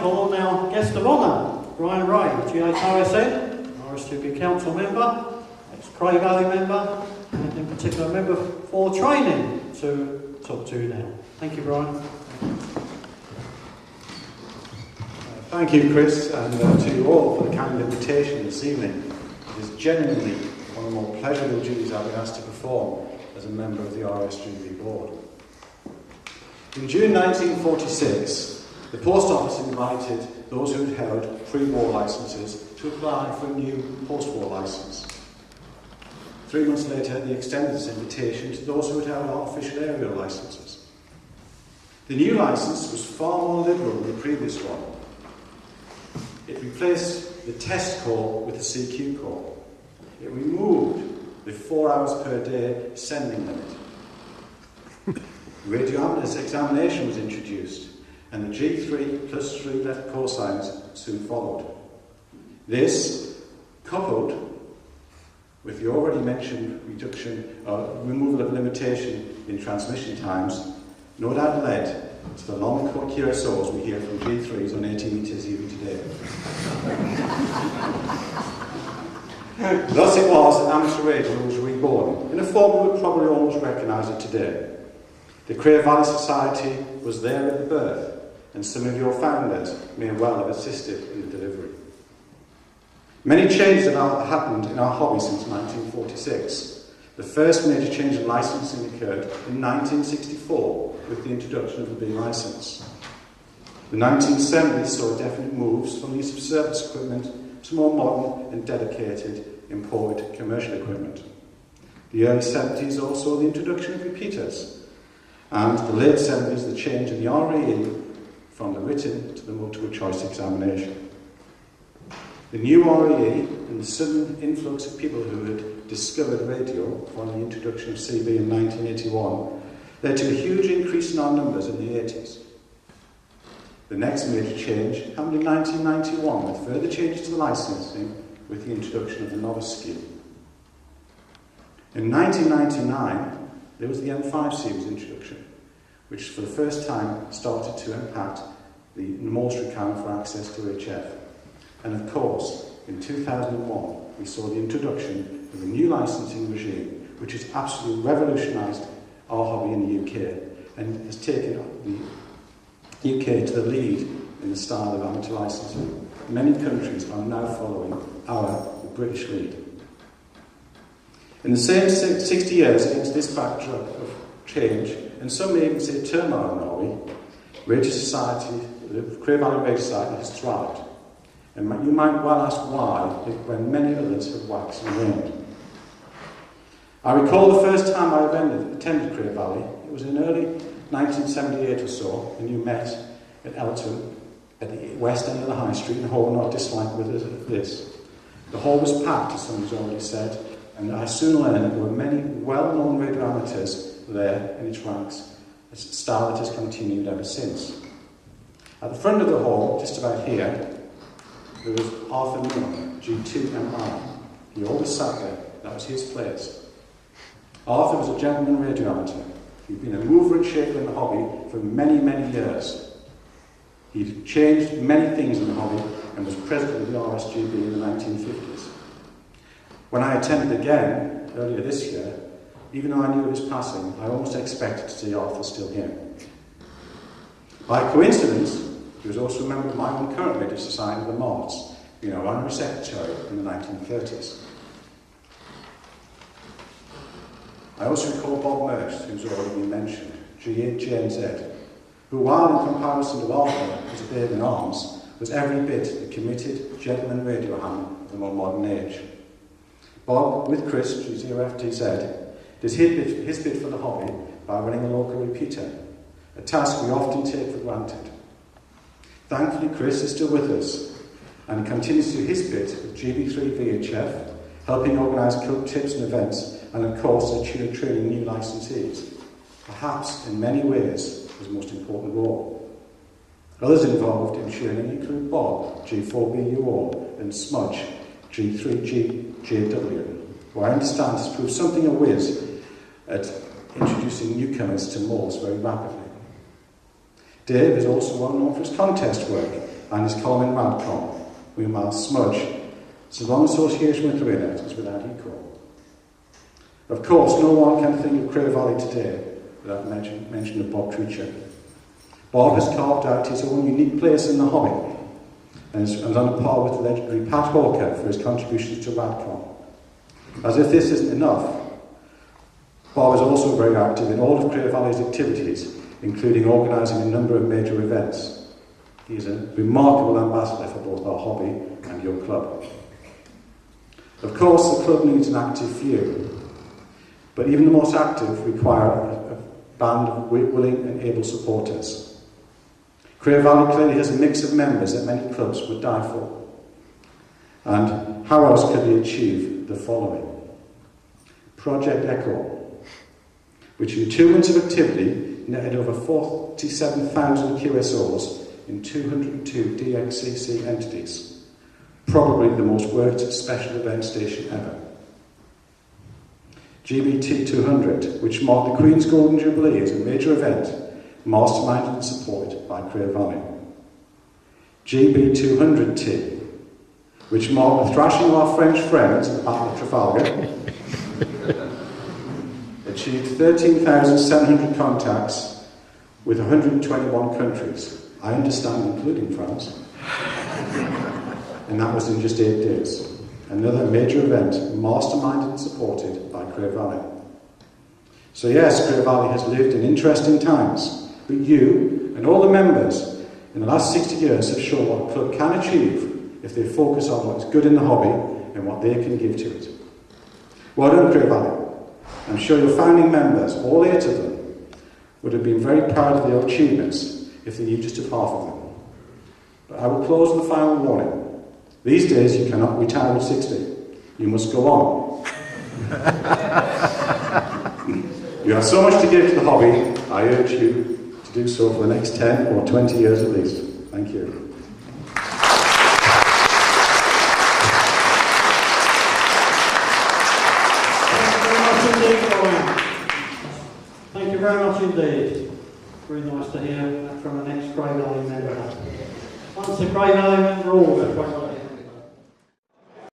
call on our guest of honour, Brian Ray, G8RSN, RS2B Council member, ex-Cray Valley member, and in particular a member for training to talk to now. Thank you, Brian. Thank you, Chris, and to you all for the kind invitation this evening. It is genuinely one of the more pleasurable duties I've been asked to perform as a member of the RSGB board. In June 1946, the Post Office invited those who had held pre-war licences to apply for a new post-war licence. 3 months later, they extended this invitation to those who had held artificial aerial licences. The new licence was far more liberal than the previous one. It replaced the test call with the CQ call. It removed the 4 hours per day sending limit. Radiometer's examination was introduced, and the G3 plus 3 letter cosigns soon followed. This, coupled with the already mentioned removal of limitation in transmission times, no doubt led to the long QSOs we hear from G3s on 80 metres even today. Thus it was that amateur radio was reborn in a form we would probably almost recognise it today. The Cray Valley Society was there at the birth, and some of your founders may well have assisted in the delivery. Many changes have happened in our hobby since 1946. The first major change in licensing occurred in 1964 with the introduction of the B licence. The 1970s saw definite moves from the use of service equipment to more modern and dedicated imported commercial equipment. The early 70s also saw the introduction of repeaters, and the late 70s the change in the REE from the written to the multiple choice examination. The new REE and the sudden influx of people who had discovered radio following the introduction of CB in 1981 led to a huge increase in our numbers in the 80s. The next major change happened in 1991 with further changes to the licensing with the introduction of the novice scheme. In 1999 there was the M5 series introduction, which for the first time started to impact the most requirement for access to HF. And of course, in 2001, we saw the introduction of a new licensing regime, which has absolutely revolutionised our hobby in the UK and has taken the UK to the lead in the style of amateur licensing. Many countries are now following our British lead. In the same 60 years against this backdrop of change, and some may even say turmoil in Norway, Radio Society, the Cray Valley Radio Society has thrived. And you might well ask why, when many others have waxed and waned. I recall the first time I attended Cray Valley. It was in early 1978 or so, and you met at Elton at the west end of the High Street in a hall not disliked with this. The hall was packed, as someone's already said, and I soon learned that there were many well-known radio amateurs there in its ranks, a style that has continued ever since. At the front of the hall, just about here, there was Arthur Miller, G2MI. He always sat there. That was his place. Arthur was a gentleman radio amateur. He'd been a mover and shaker in the hobby for many, many years. He'd changed many things in the hobby and was president of the RSGB in the 1950s. When I attended again earlier this year, even though I knew of his passing, I almost expected to see Arthur still here. By coincidence, he was also a member of my own current Radio Society, the Marts, honorary secretary in the 1930s. I also recall Bob Mersch, who's already been mentioned, G8JNZ, who, while in comparison to Arthur as a babe in arms, was every bit the committed gentleman radio hand of the more modern age. Bob, with Chris, G0FTZ, did his bit for the hobby by running a local repeater, a task we often take for granted. Thankfully, Chris is still with us and continues to do his bit with GB3 VHF, helping organise club tips and events, and of course, training new licensees. Perhaps, in many ways, his most important role. Others involved in training include Bob, G4BUO, and Smudge, G3GJW, who I understand has proved something a whiz at introducing newcomers to Morse very rapidly. Dave is also well known for his contest work, and his column in Radcom, Wilmar Smudge, so long association with Lorena is without equal. Of course, no one can think of Cray Valley today without mention of Bob Treacher. Bob has carved out his own unique place in the hobby and is on a par with the legendary Pat Hawker for his contributions to Radcom. As if this isn't enough, Bob is also very active in all of Cray Valley's activities, including organising a number of major events. He is a remarkable ambassador for both our hobby and your club. Of course, the club needs an active few, but even the most active require a band of willing and able supporters. Cray Valley clearly has a mix of members that many clubs would die for. And how else could we achieve the following? Project Echo, which in 2 months of activity netted over 47,000 QSOs in 202 DXCC entities, probably the most worked special event station ever. GBT 200, which marked the Queen's Golden Jubilee as a major event, masterminded and supported by Cray Valley. GB 200T, which marked the thrashing of our French friends at the Battle of Trafalgar, achieved 13,700 contacts with 121 countries, I understand including France, and that was in just 8 days. Another major event masterminded and supported by Cray Valley. So yes, Cray Valley has lived in interesting times, but you and all the members in the last 60 years have shown what a club can achieve if they focus on what's good in the hobby and what they can give to it. Well done, Cray Valley. I'm sure your founding members, all 8 of them, would have been very proud of their achievements if they knew just of half of them. But I will close with a final warning. These days you cannot retire at 60. You must go on. You have so much to give to the hobby, I urge you to do so for the next 10 or 20 years at least. Thank you. Thank you very much indeed. Very nice to hear that from an ex-Cray Valley member. Once a Cray Valley member, always.